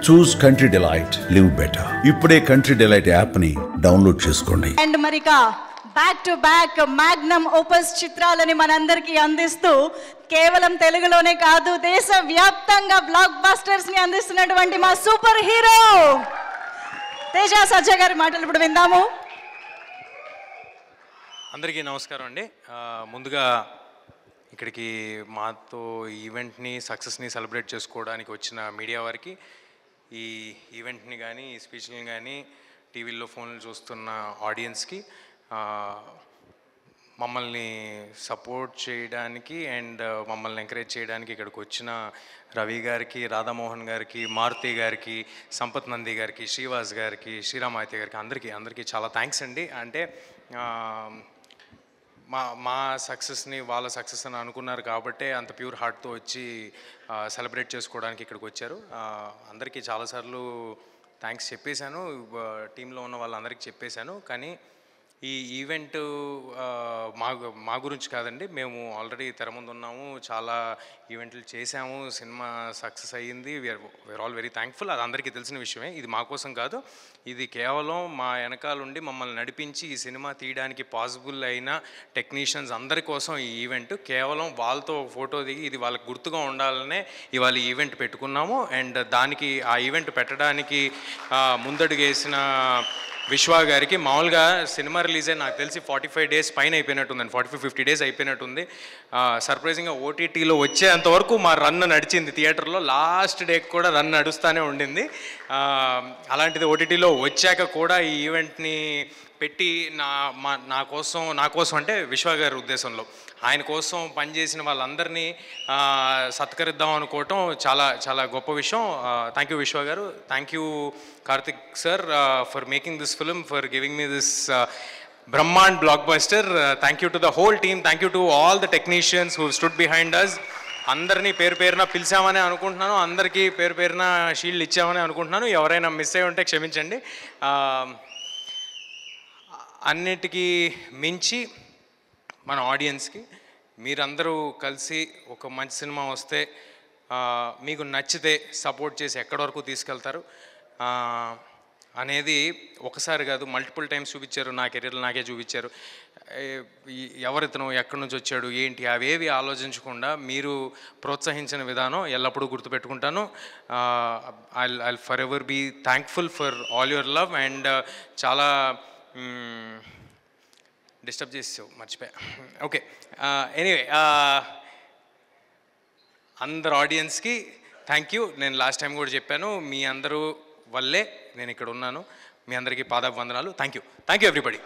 చూస్ Country Delight, live better. ఇప్పుడే Country Delight app ని download చేసుకోండి. అండ్ మరిక back to back magnum opus చిత్రాలని మనందరికీ అందిస్తూ కేవలం తెలుగులోనే కాదు దేశవ్యాప్తంగా బ్లాక్ బస్టర్స్ ని అందిస్తున్నటువంటి మా సూపర్ హీరో తేజ సజ్జా గారి మాటలు ఇప్పుడు విందాము. అందరికీ నమస్కారం అండి. ముందుగా ఇక్కడికి మాతో ఈవెంట్ని సక్సెస్ని సెలబ్రేట్ చేసుకోవడానికి వచ్చిన మీడియా వారికి, ఈ ఈవెంట్ని కానీ ఈ స్పీచ్ని కానీ టీవీల్లో ఫోన్లు చూస్తున్న ఆడియన్స్కి, మమ్మల్ని సపోర్ట్ చేయడానికి అండ్ మమ్మల్ని ఎంకరేజ్ చేయడానికి ఇక్కడికి వచ్చిన రవి గారికి, రాధామోహన్ గారికి, మారుతి గారికి, సంపత్ నంది గారికి, శ్రీవాస్ గారికి, శ్రీరామాయిత్య గారికి అందరికీ చాలా థ్యాంక్స్ అండి. అంటే మా సక్సెస్ని వాళ్ళ సక్సెస్ అని అనుకున్నారు కాబట్టే అంత ప్యూర్ హార్ట్తో వచ్చి సెలబ్రేట్ చేసుకోవడానికి ఇక్కడికి వచ్చారు. అందరికీ చాలాసార్లు థ్యాంక్స్ చెప్పేశాను, టీంలో ఉన్న వాళ్ళందరికీ చెప్పేశాను. కానీ ఈ ఈవెంట్ మా గురించి కాదండి. మేము ఆల్రెడీ తెర ముందు ఉన్నాము, చాలా ఈవెంట్లు చేశాము, సినిమా సక్సెస్ అయ్యింది. We are all very thankful. అది అందరికీ తెలిసిన విషయమే. ఇది మా కోసం కాదు, ఇది కేవలం మా వెనకాలండి మమ్మల్ని నడిపించి ఈ సినిమా తీయడానికి పాసిబుల్ అయిన టెక్నీషియన్స్ అందరి కోసం ఈ ఈవెంట్. కేవలం వాళ్ళతో ఫోటో దిగి ఇది వాళ్ళకి గుర్తుగా ఉండాలనే ఇవాళ ఈ ఈవెంట్ పెట్టుకున్నాము. అండ్ దానికి ఆ ఈవెంట్ పెట్టడానికి ముందడుగేసిన విశ్వ గారికి, మామూలుగా సినిమా రిలీజ్ అయ్యి నాకు తెలిసి 45 days పైన అయిపోయినట్టుందండి, 45-50 days అయిపోయినట్టుంది. సర్ప్రైజింగ్గా ఓటీటీలో వచ్చేంతవరకు మా రన్ నడిచింది. థియేటర్లో లాస్ట్ డే కూడా రన్ నడుస్తూనే ఉండింది. అలాంటిది ఓటీటీలో వచ్చాక కూడా ఈ ఈవెంట్ని పెట్టి నా కోసం అంటే విశ్వ గారి ఉద్దేశంలో ఆయన కోసం పనిచేసిన వాళ్ళందరినీ సత్కరిద్దాం అనుకోవటం చాలా చాలా గొప్ప విషయం. Thank you Vishwa garu, thank you Karthik sir for making this film, for giving me this బ్రహ్మాండ్ blockbuster. Thank you to the whole team, thank you to all the technicians who stood behind us. అందరినీ పేరు పేరున పిలిచామని అనుకుంటున్నాను, అందరికీ పేరు పేరున shield ఇచ్చామని అనుకుంటున్నాను. ఎవరైనా మిస్ అయి ఉంటే క్షమించండి. అన్నిటికీ మించి మన ఆడియన్స్కి మీరందరూ కలిసి ఒక మంచి సినిమా వస్తే మీకు నచ్చితే సపోర్ట్ చేసి ఎక్కడి వరకు తీసుకెళ్తారు అనేది ఒకసారి కాదు మల్టిపుల్ టైమ్స్ చూపించారు. నా కెరీర్లో నాకే చూపించారు. ఎవరితను ఎక్కడి నుంచి వచ్చాడు ఏంటి అవేవి ఆలోచించకుండా మీరు ప్రోత్సహించిన విధానం ఎల్లప్పుడూ గుర్తుపెట్టుకుంటాను. I forever be thankful for all your love. And చాలా డిస్టర్బ్ చేసావు, మర్చిపోయా. ఓకే, ఎనీవే అందరు ఆడియన్స్కి థ్యాంక్ యూ. నేను లాస్ట్ టైం కూడా చెప్పాను, మీ అందరూ వల్లే నేను ఇక్కడ ఉన్నాను. మీ అందరికీ పాదాభివందనాలు. Thank you everybody.